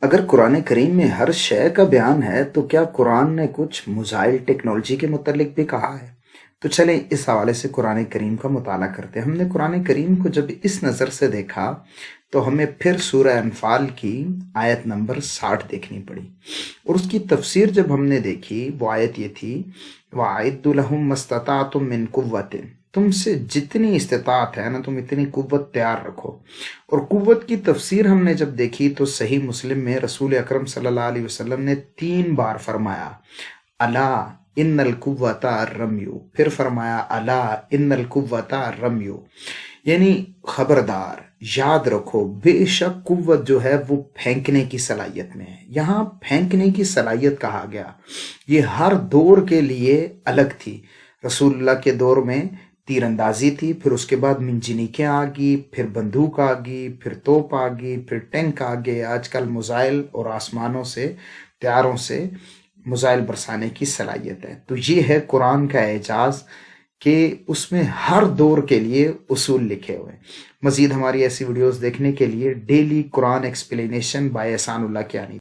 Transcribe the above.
اگر قرآن کریم میں ہر شے کا بیان ہے تو کیا قرآن نے کچھ موبائل ٹیکنالوجی کے متعلق بھی کہا ہے؟ تو چلیں اس حوالے سے قرآن کریم کا مطالعہ کرتے ہیں۔ ہم نے قرآن کریم کو جب اس نظر سے دیکھا تو ہمیں پھر سورہ انفال کی آیت نمبر 60 دیکھنی پڑی، اور اس کی تفسیر جب ہم نے دیکھی وہ آیت یہ تھی، وَأَعِدُّوا لَهُم مَّا اسْتَطَعْتُم مِّن قُوَّةٍ، تم سے جتنی استطاعت ہے نا تم اتنی قوت تیار رکھو۔ اور قوت کی تفسیر ہم نے جب دیکھی تو صحیح مسلم میں رسول اکرم صلی اللہ علیہ وسلم نے 3 بار فرمایا الا ان القوت الرمیو، پھر فرمایا الا ان القوت الرمیو، یعنی خبردار، یاد رکھو، بے شک قوت جو ہے وہ پھینکنے کی صلاحیت میں ہے۔ یہاں پھینکنے کی صلاحیت کہا گیا، یہ ہر دور کے لیے الگ تھی۔ رسول اللہ کے دور میں تیر اندازی تھی، پھر اس کے بعد منجنیقیں آ گئی، پھر بندوق آ گئی، پھر توپ آ گئی، پھر ٹینک آ گئے، آج کل میزائل اور آسمانوں سے، طیاروں سے میزائل برسانے کی صلاحیت ہے۔ تو یہ ہے قرآن کا اعجاز کہ اس میں ہر دور کے لیے اصول لکھے ہوئے ہیں۔ مزید ہماری ایسی ویڈیوز دیکھنے کے لیے daily Quran explanation by Ehsan Ullah Kayani